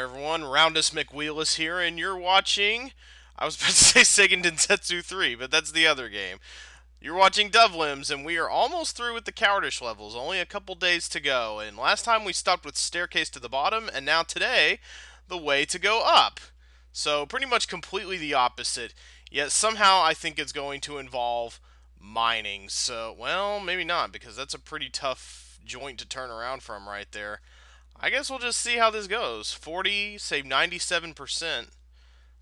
there, everyone. Roundest McWheelis here, and you're watching. I was about to say Sega Densetsu 3, but that's the other game. You're watching DoveLems, and we are almost through with the cowardice levels. Only a couple days to go. And last time we stopped with staircase to the bottom, and now today, the way to go up. So pretty much completely the opposite. Yet somehow I think it's going to involve mining. So, well, maybe not, because that's a pretty tough joint to turn around from right there. I guess we'll just see how this goes. 40, say 97%.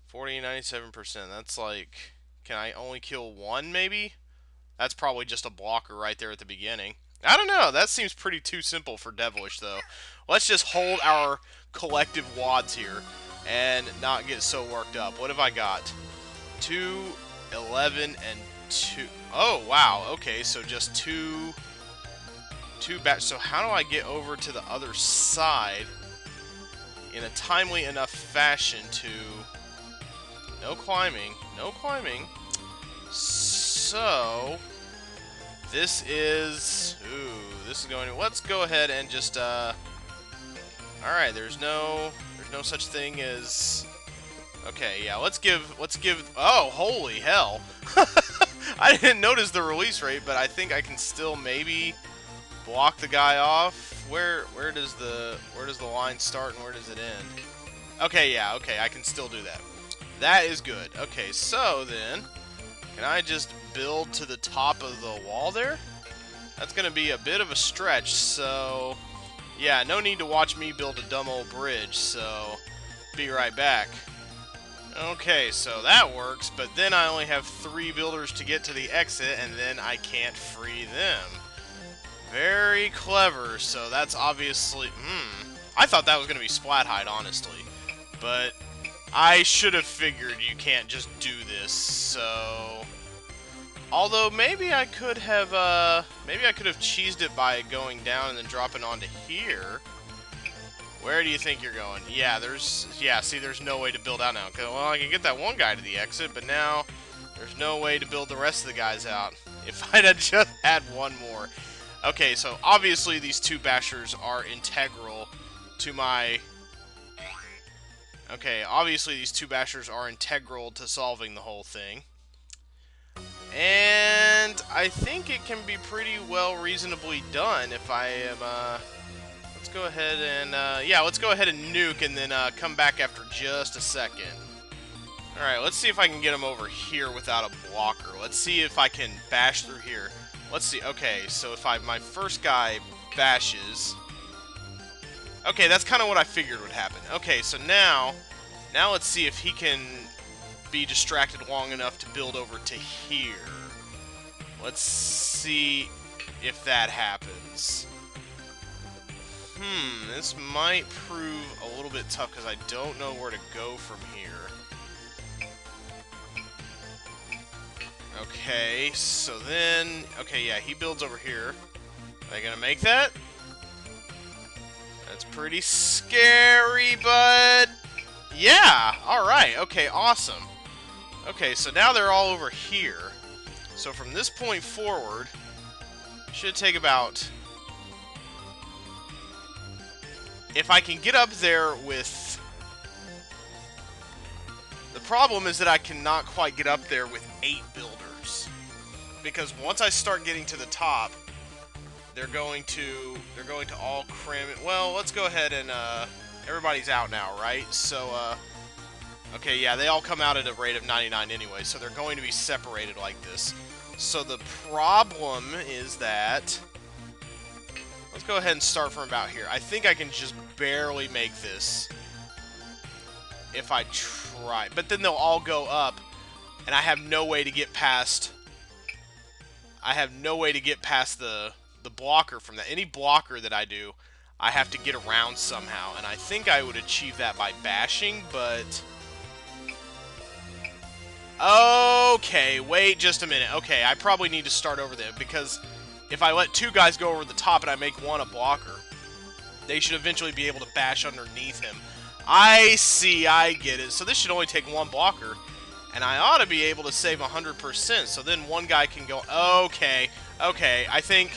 40, 97%. That's like, can I only kill one maybe? That's probably just a blocker right there at the beginning. I don't know. That seems pretty too simple for Devilish, though. Let's just hold our collective wads here and not get so worked up. What have I got? 2, 11, and 2. Oh, wow. Okay, so just two batch. So how do I get over to the other side in a timely enough fashion to... No climbing. No climbing. So... This is... Ooh, this is going to... Let's go ahead and just, Alright, there's no such thing as... Okay, yeah, let's give... Oh, holy hell! I didn't notice the release rate, but I think I can still maybe block the guy off. Where does the line start and where does it end? Okay, yeah, okay, I can still do that. That is good. Okay, so then, can I just build to the top of the wall there? That's gonna be a bit of a stretch, so yeah, no need to watch me build a dumb old bridge, so be right back. Okay, so that works, but then I only have 3 builders to get to the exit, and then I can't free them. Very clever, so that's obviously... I thought that was going to be splat height, honestly. But I should have figured you can't just do this, so... Although, maybe I could have cheesed it by going down and then dropping onto here. Where do you think you're going? Yeah, see, there's no way to build out now. Well, I can get that one guy to the exit, but now there's no way to build the rest of the guys out. If I'd have just had one more. Okay, so obviously these 2 bashers are integral to my... Okay, obviously these 2 bashers are integral to solving the whole thing. And I think it can be pretty well reasonably done if I am, let's go ahead and, yeah, let's go ahead and nuke and then, come back after just a second. Alright, let's see if I can get him over here without a blocker. Let's see if I can bash through here. Let's see, okay, so if my first guy bashes... Okay, that's kind of what I figured would happen. Okay, so now let's see if he can be distracted long enough to build over to here. Let's see if that happens. This might prove a little bit tough because I don't know where to go from here. Okay, so then... Okay, yeah, he builds over here. Are they gonna make that? That's pretty scary, but... Yeah! Alright, okay, awesome. Okay, so now they're all over here. So from this point forward, should take about... If I can get up there with... The problem is that I cannot quite get up there with 8 builders. Because once I start getting to the top, they're going to all cram it. Well, let's go ahead and, everybody's out now, right? So, okay, yeah, they all come out at a rate of 99 anyway, so they're going to be separated like this. So the problem is that... Let's go ahead and start from about here. I think I can just barely make this if I try. But then they'll all go up, and I have no way to get past... I have no way to get past the blocker from that. Any blocker that I do, I have to get around somehow. And I think I would achieve that by bashing, but... Okay, wait just a minute. Okay, I probably need to start over there, because if I let 2 guys go over the top and I make one a blocker, they should eventually be able to bash underneath him. I see, I get it. So this should only take 1 blocker, and I ought to be able to save 100%, so then one guy can go... Okay, I think...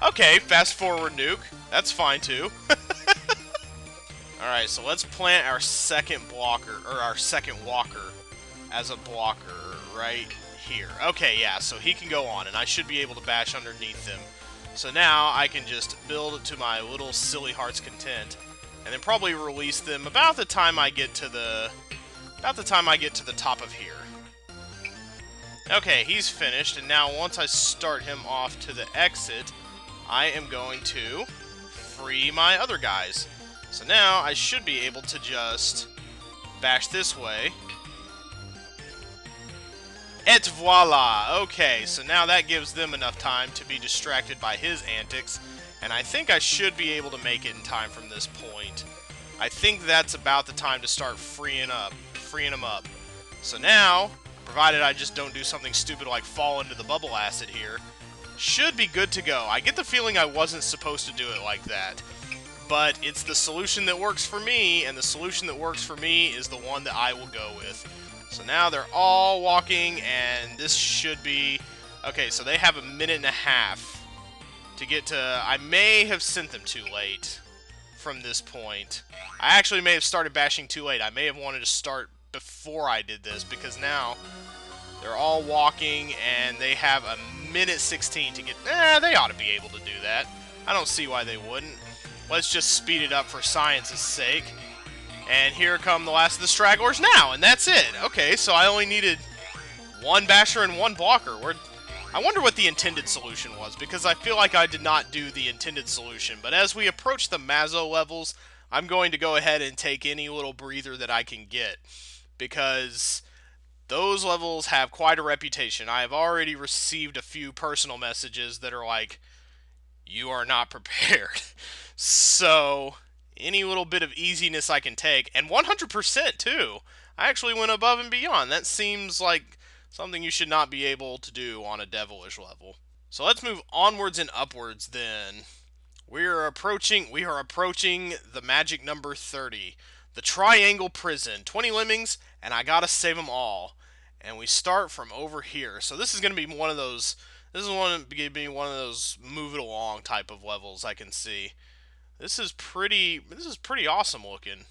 Okay, fast forward nuke. That's fine, too. Alright, so let's plant our second blocker, or our second walker as a blocker right here. Okay, yeah, so he can go on, and I should be able to bash underneath him. So now I can just build to my little silly heart's content, and then probably release them about the time I get to the top of here. Okay, he's finished, and now once I start him off to the exit, I am going to free my other guys. So now I should be able to just bash this way. Et voila! Okay, so now that gives them enough time to be distracted by his antics, and I think I should be able to make it in time from this point. I think that's about the time to start freeing them up. So now, provided I just don't do something stupid like fall into the bubble acid here, should be good to go. I get the feeling I wasn't supposed to do it like that, but it's the solution that works for me, and the solution that works for me is the one that I will go with. So now they're all walking, and this should be... Okay, so they have a minute and a half to get to... I may have sent them too late from this point. I actually may have started bashing too late. I may have wanted to start before I did this, because now they're all walking, and they have a minute 16 to get... they ought to be able to do that. I don't see why they wouldn't. Let's just speed it up for science's sake. And here come the last of the stragglers now, and that's it. Okay, so I only needed one basher and one blocker. I wonder what the intended solution was, because I feel like I did not do the intended solution. But as we approach the Mazzo levels, I'm going to go ahead and take any little breather that I can get, because those levels have quite a reputation. I have already received a few personal messages that are like, you are not prepared. So, any little bit of easiness I can take, and 100% too. I actually went above and beyond. That seems like something you should not be able to do on a Devilish level. So let's move onwards and upwards then. We are approaching the magic number 30. The Triangle Prison. 20 lemmings, and I gotta save them all. And we start from over here. So this is going to be one of those... This is going to be one of those move it along type of levels I can see. This is pretty awesome looking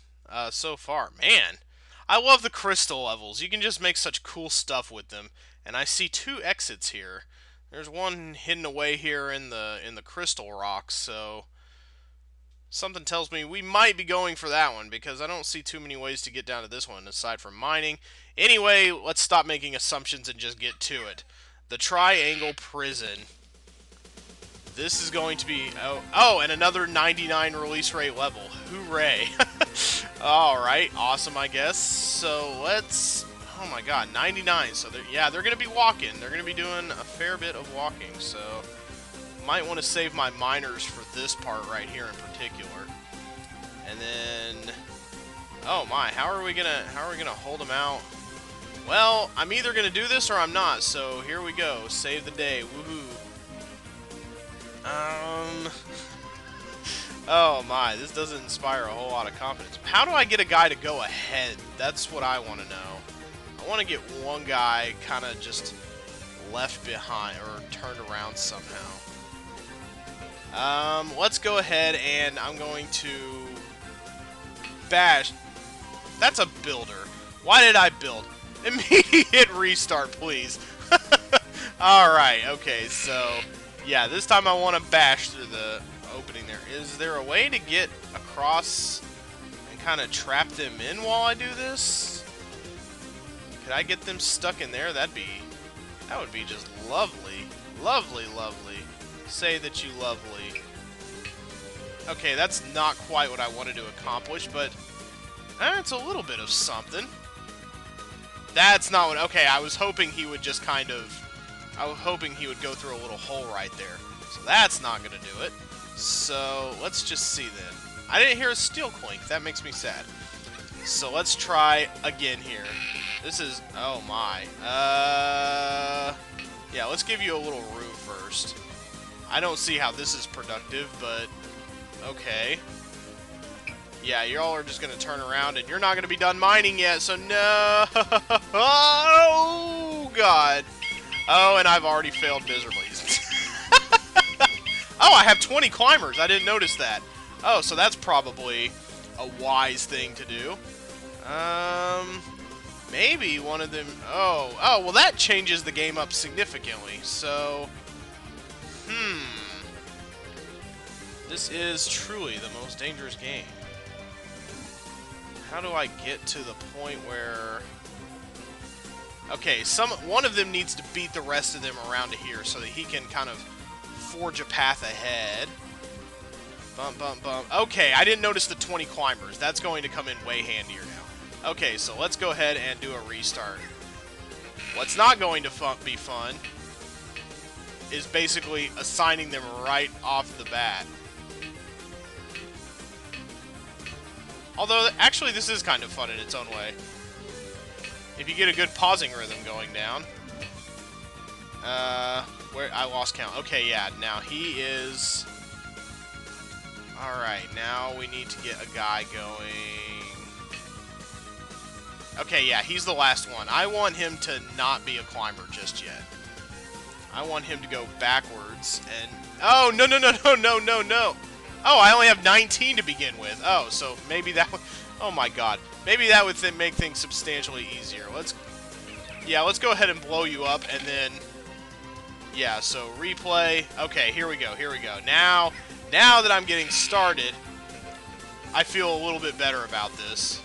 so far. Man, I love the crystal levels. You can just make such cool stuff with them. And I see two exits here. There's one hidden away here in the crystal rocks, so something tells me we might be going for that one, because I don't see too many ways to get down to this one aside from mining. Anyway, let's stop making assumptions and just get to it. The Triangle Prison. This is going to be... Oh, and another 99 release rate level. Hooray. Alright, awesome, I guess. So, let's... Oh my god, 99. So, they're going to be walking. They're going to be doing a fair bit of walking, so... Might want to save my miners for this part right here in particular. And then... Oh my, how are we gonna hold them out? Well, I'm either gonna do this or I'm not, so here we go. Save the day. Woohoo. Oh my, this doesn't inspire a whole lot of confidence. How do I get a guy to go ahead? That's what I want to know. I want to get one guy kind of just left behind or turned around somehow. Let's go ahead and I'm going to bash. That's a builder. Why did I build? Immediate restart, please. Alright, okay, so, yeah, this time I want to bash through the opening there. Is there a way to get across and kind of trap them in while I do this? Could I get them stuck in there? That would be just lovely. Lovely, lovely. Say that you lovely. Okay, that's not quite what I wanted to accomplish, but it's a little bit of something. That's not what... Okay, I was hoping he would just kind of... I was hoping he would go through a little hole right there. So that's not going to do it. So, let's just see then. I didn't hear a steel clink. That makes me sad. So let's try again here. This is... Oh my. Yeah, let's give you a little room first. I don't see how this is productive, but... Okay. Yeah, y'all are just going to turn around, and you're not going to be done mining yet, so no! Oh, God. Oh, and I've already failed miserably. Oh, I have 20 climbers. I didn't notice that. Oh, so that's probably a wise thing to do. Maybe one of them... Oh, well that changes the game up significantly, so... This is truly the most dangerous game. How do I get to the point where... Okay, one of them needs to beat the rest of them around to here so that he can kind of forge a path ahead. Bump, bump, bump. Okay, I didn't notice the 20 climbers. That's going to come in way handier now. Okay, so let's go ahead and do a restart. What's not going to be fun is basically assigning them right off the bat. Although, actually, this is kind of fun in its own way. If you get a good pausing rhythm going down. Where I lost count. Okay, yeah, now he is... Alright, now we need to get a guy going... Okay, yeah, he's the last one. I want him to not be a climber just yet. I want him to go backwards and... Oh, no, no, no, no, no, no, no! Oh, I only have 19 to begin with. Oh, so maybe that would... Oh my god. Maybe that would make things substantially easier. Yeah, let's go ahead and blow you up, and then... Yeah, so replay. Okay, here we go, here we go. Now that I'm getting started, I feel a little bit better about this.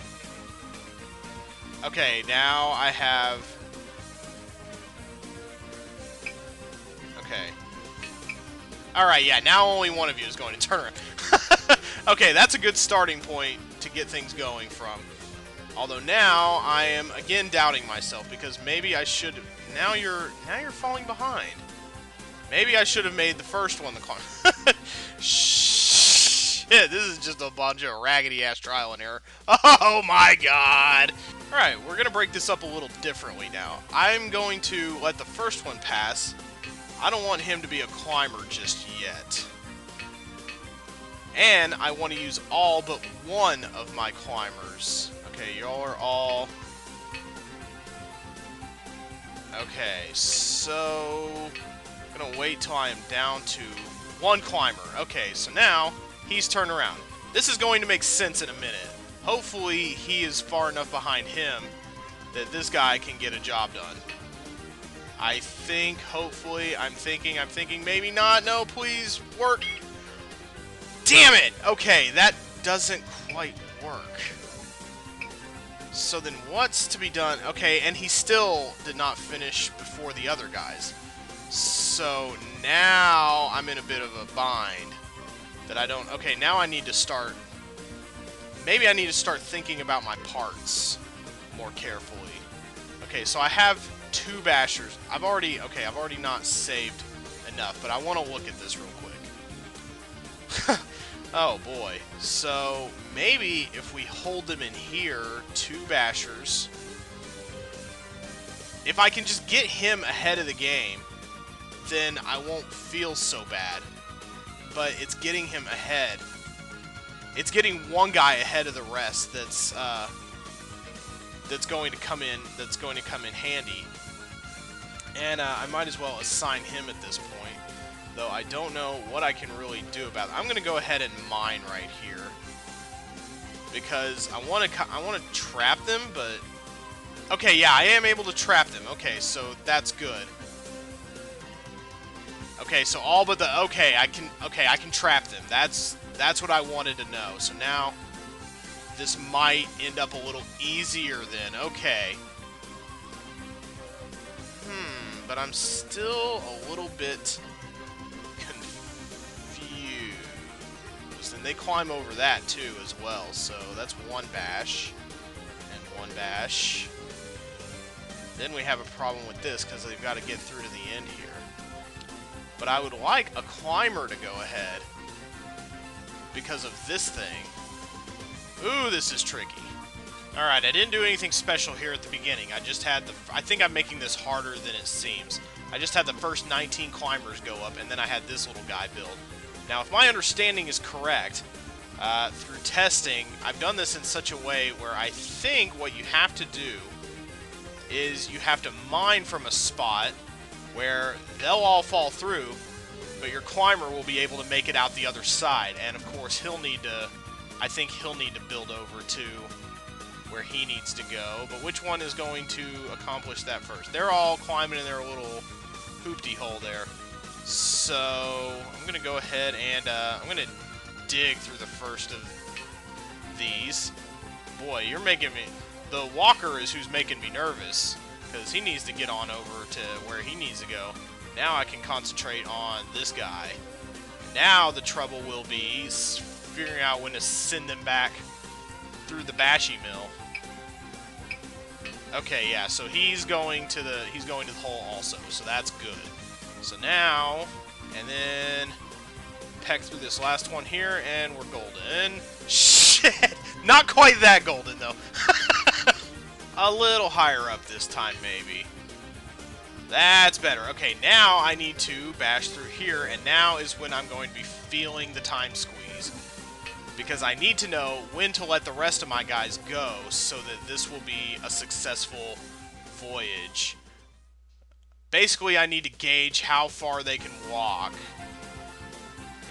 Okay, now I have... Okay. Alright, yeah, now only one of you is going to turn around. Okay, that's a good starting point to get things going from. Although now I am again doubting myself because maybe I should... Now you're falling behind. Maybe I should have made the first one the climb. Shit, this is just a bunch of raggedy-ass trial and error. Oh my god! Alright, we're going to break this up a little differently now. I'm going to let the first one pass. I don't want him to be a climber just yet. And I want to use all but one of my climbers. Okay, y'all are all... Okay, so... I'm gonna wait till I am down to one climber. Okay, so now he's turned around. This is going to make sense in a minute. Hopefully he is far enough behind him that this guy can get a job done. I think, hopefully, I'm thinking, maybe not. No, please, work. Damn it! Okay, that doesn't quite work. So then what's to be done? Okay, and he still did not finish before the other guys. So now I'm in a bit of a bind that I don't... Okay, now I need to start... Maybe I need to start thinking about my parts more carefully. Okay, so I have 2 bashers. I've already not saved enough, but I want to look at this real quick. Oh boy. So maybe if we hold them in here, 2 bashers. If I can just get him ahead of the game, then I won't feel so bad. But it's getting him ahead. It's getting one guy ahead of the rest that's going to come in handy. And I might as well assign him at this point, though I don't know what I can really do about it. I'm going to go ahead and mine right here because I want to trap them, but okay, yeah, I am able to trap them. Okay, so that's good. Okay, so all but the I can trap them. That's what I wanted to know. So now this might end up a little easier then. Okay. But I'm still a little bit confused. And they climb over that too as well. So that's 1 bash and 1 bash. Then we have a problem with this because they've got to get through to the end here. But I would like a climber to go ahead because of this thing. Ooh, this is tricky. Alright, I didn't do anything special here at the beginning. I just had I think I'm making this harder than it seems. I just had the first 19 climbers go up, and then I had this little guy build. Now, if my understanding is correct, through testing, I've done this in such a way where I think what you have to do is you have to mine from a spot where they'll all fall through, but your climber will be able to make it out the other side. And, of course, he'll need to... I think he'll need to build over to where he needs to go. But which one is going to accomplish that first? They're all climbing in their little hoopty hole there. So I'm going to go ahead and I'm going to dig through the first of these. Boy, you're making me... The walker is who's making me nervous, because he needs to get on over to where he needs to go. Now I can concentrate on this guy. Now the trouble will be figuring out when to send them back through the bashy mill. Okay, yeah, so he's going to the hole also, so that's good. So now, and then peck through this last one here, and we're golden. Shit! Not quite that golden, though. A little higher up this time, maybe. That's better. Okay, now I need to bash through here, and now is when I'm going to be feeling the time squeeze. Because I need to know when to let the rest of my guys go, so that this will be a successful voyage. Basically, I need to gauge how far they can walk.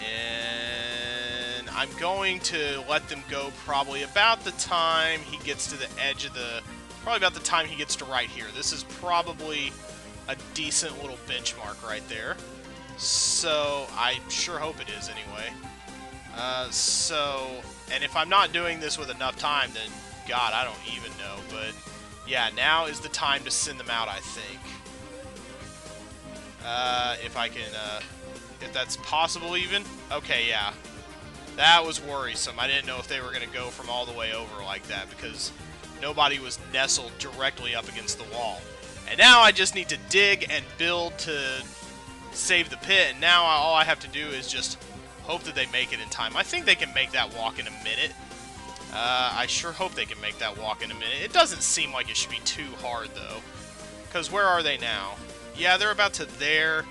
And I'm going to let them go probably about the time he gets to the edge of the... Probably about the time he gets to right here. This is probably a decent little benchmark right there. So, I sure hope it is anyway. And if I'm not doing this with enough time, then, God, I don't even know. But, yeah, now is the time to send them out, I think. If I can, if that's possible even. Okay, yeah. That was worrisome. I didn't know if they were going to go from all the way over like that, because nobody was nestled directly up against the wall. And now I just need to dig and build to save the pit, and now all I have to do is just hope that they make it in time. I think they can make that walk in a minute. I sure hope they can make that walk in a minute. It doesn't seem like it should be too hard, though. Because where are they now? Yeah, they're about to there.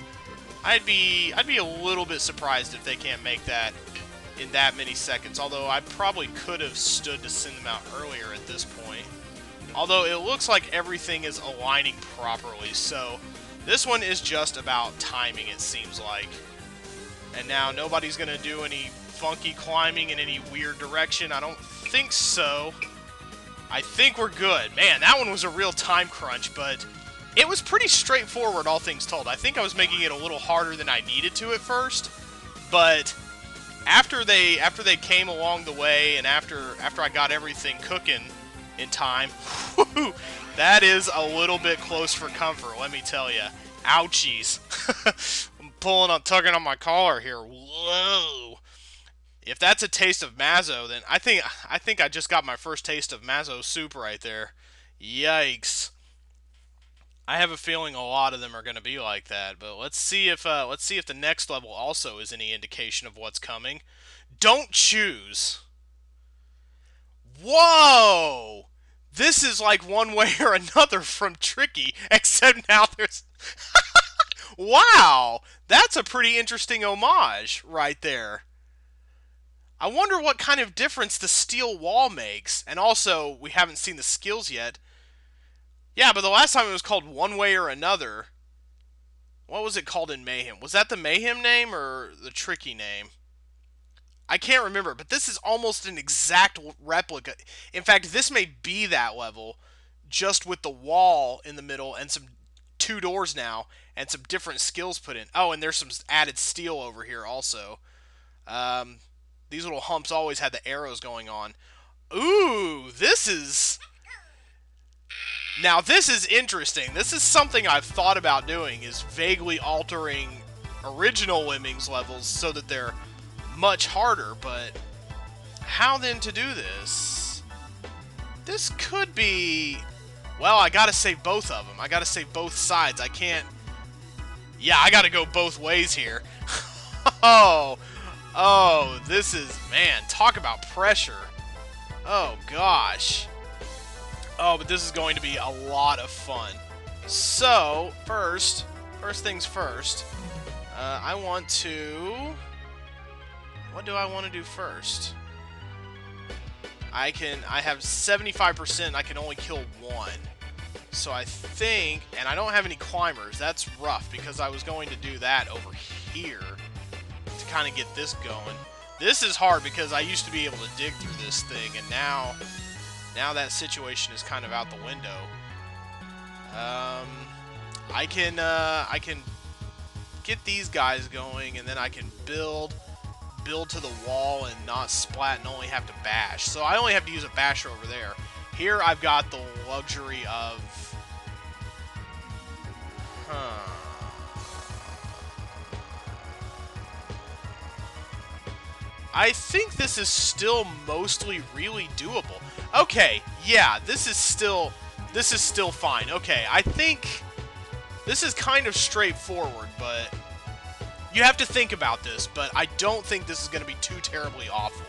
I'd be a little bit surprised if they can't make that in that many seconds. Although I probably could have stood to send them out earlier at this point. Although it looks like everything is aligning properly. So this one is just about timing, it seems like. And now nobody's going to do any funky climbing in any weird direction. I don't think so. I think we're good. Man, that one was a real time crunch, but it was pretty straightforward, all things told. I think I was making it a little harder than I needed to at first, but after they came along the way, and after I got everything cooking in time, whew, that is a little bit close for comfort, let me tell you. Ouchies. I'm tugging on my collar here. Whoa. If that's a taste of Mazzo, then I think I just got my first taste of Mazzo soup right there. Yikes. I have a feeling a lot of them are going to be like that, but let's see if the next level also is any indication of what's coming. Don't choose. Whoa! This is like one way or another from Tricky, except now there's... Wow! That's a pretty interesting homage right there. I wonder what kind of difference the steel wall makes. And also, we haven't seen the skills yet. Yeah, but the last time it was called One Way or Another. What was it called in Mayhem? Was that the Mayhem name or the Tricky name? I can't remember, but this is almost an exact replica. In fact, this may be that level, just with the wall in the middle and some 2 doors now, and some different skills put in. Oh, and there's some added steel over here also. These little humps always had the arrows going on. Ooh, this is... Now, this is interesting. This is something I've thought about doing, is vaguely altering original Lemmings levels so that they're much harder, but how then to do this? This could be... Well, I gotta save both of them. I gotta save both sides. I can't... Yeah, I gotta go both ways here. Oh, this is... Man, talk about pressure. Oh, gosh. Oh, but this is going to be a lot of fun. So, first things first. I want to... What do I want to do first? I have 75%, I can only kill 1. So I think, and I don't have any climbers, that's rough, because I was going to do that over here to kind of get this going. This is hard because I used to be able to dig through this thing, and now that situation is kind of out the window. I can get these guys going, and then I can build to the wall and not splat and only have to bash. So I only have to use a basher over there. Here I've got the luxury of... I think this is still mostly really doable. Okay, yeah, this is still fine. Okay, I think this is kind of straightforward, but you have to think about this, but I don't think this is going to be too terribly awful.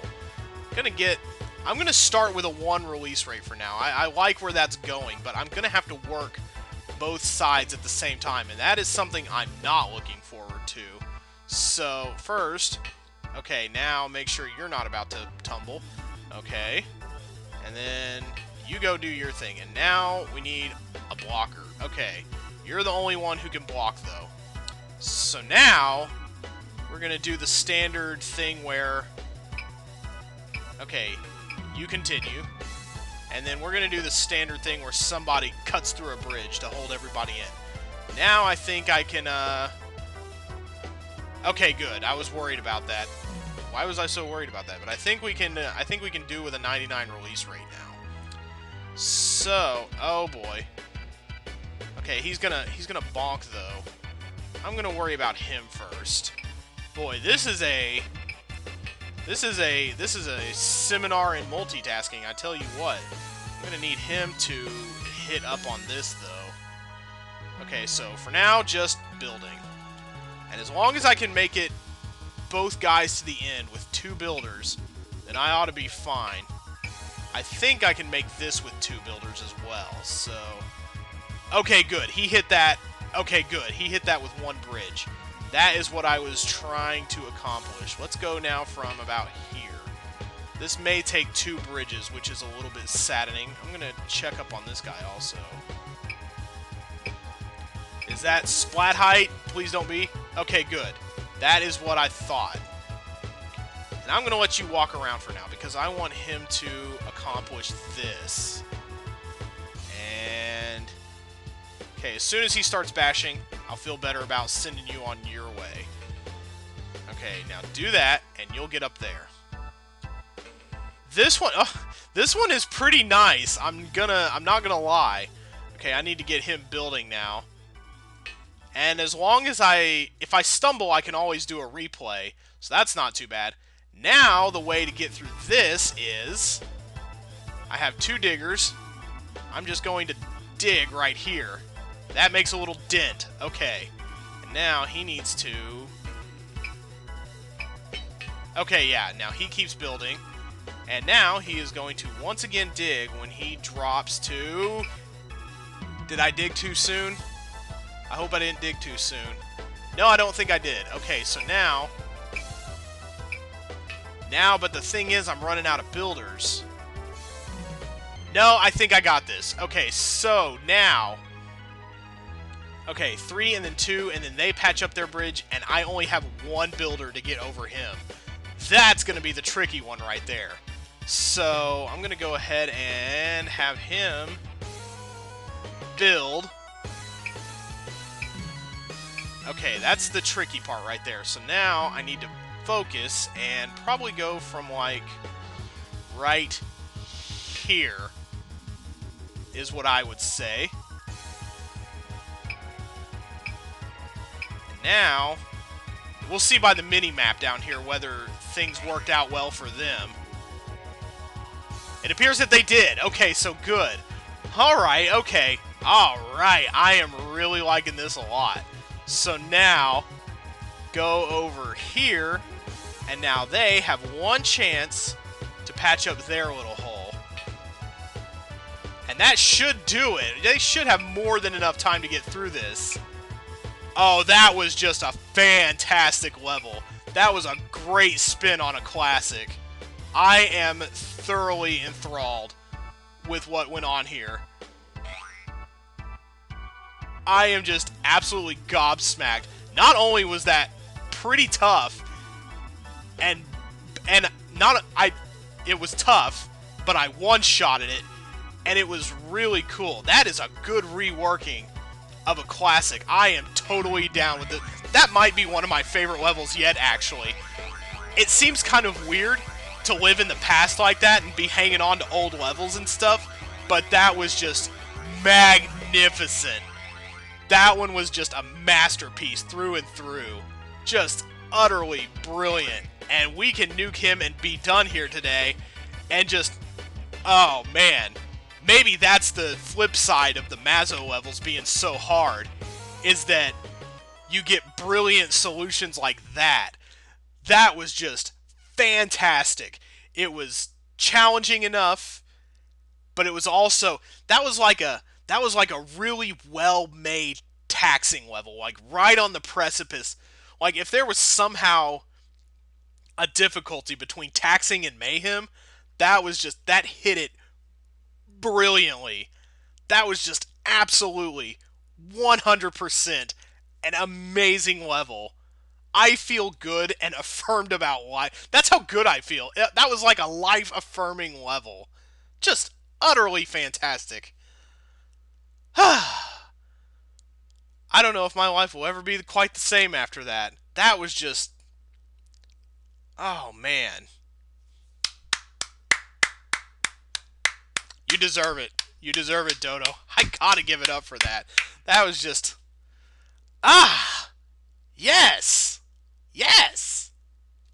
I'm going to start with a 1 release rate for now. I like where that's going, but I'm going to have to work both sides at the same time, and that is something I'm not looking forward to. So, first, okay, now make sure you're not about to tumble. Okay, and then you go do your thing, and now we need a blocker. Okay, you're the only one who can block, though. So now, we're going to do the standard thing where, okay, you continue, and then we're going to do the standard thing where somebody cuts through a bridge to hold everybody in. Now I think I can, okay, good. I was worried about that. Why was I so worried about that? But I think we can do with a 99 release rate now. So, oh boy. Okay, he's gonna bonk though. I'm gonna worry about him first. Boy, this is a seminar in multitasking. I tell you what, I'm gonna need him to hit up on this though. Okay, so for now, just building, and as long as I can make it both guys to the end with 2 builders, then I ought to be fine. I think I can make this with 2 builders as well. So, okay, good. He hit that. Okay, good. He hit that with 1 bridge. That is what I was trying to accomplish. Let's go now from about here. This may take 2 bridges, which is a little bit saddening. I'm going to check up on this guy also. Is that splat height? Please don't be. Okay, good. That is what I thought. And I'm going to let you walk around for now because I want him to accomplish this. And... okay, as soon as he starts bashing, I'll feel better about sending you on your way. Okay, now do that, and you'll get up there. This one is pretty nice. I'm not gonna lie. Okay, I need to get him building now. And as long as if I stumble, I can always do a replay, so that's not too bad. Now, the way to get through this is, I have 2 diggers. I'm just going to dig right here. That makes a little dent. Okay. And now he needs to... okay, yeah. Now he keeps building. And now he is going to once again dig when he drops to... did I dig too soon? I hope I didn't dig too soon. No, I don't think I did. Okay, so now... but the thing is, I'm running out of builders. No, I think I got this. Okay, so now... okay, 3 and then 2, and then they patch up their bridge, and I only have 1 builder to get over him. That's going to be the tricky one right there. So, I'm going to go ahead and have him build. Okay, that's the tricky part right there. So now I need to focus and probably go from, like, right here is what I would say. Now, we'll see by the mini-map down here whether things worked out well for them. It appears that they did. Okay, so good. Alright, okay. Alright, I am really liking this a lot. So now, go over here, and now they have 1 chance to patch up their little hole. And that should do it. They should have more than enough time to get through this. Oh, that was just a fantastic level. That was a great spin on a classic. I am thoroughly enthralled with what went on here. I am just absolutely gobsmacked. Not only was that pretty tough and and it was tough, but I one-shotted it, and it was really cool. That is a good reworking of a classic. I am totally down with it. That might be one of my favorite levels yet, actually. It seems kind of weird to live in the past like that and be hanging on to old levels and stuff, but that was just magnificent. That one was just a masterpiece through and through. Just utterly brilliant. And we can nuke him and be done here today. And just, oh man. Maybe that's the flip side of the Mazzo levels being so hard, is that you get brilliant solutions like that. That was just fantastic. It was challenging enough, but it was also, that was like a really well-made taxing level, like right on the precipice. Like if there was somehow a difficulty between taxing and mayhem, that hit it brilliantly. That was just absolutely 100% an amazing level. I feel good and affirmed about life. That's how good I feel. That was like a life-affirming level. Just utterly fantastic. I don't know if my life will ever be quite the same after that. That was just... oh, man. You deserve it. You deserve it, Dodo. I gotta give it up for that. That was just... ah! Yes!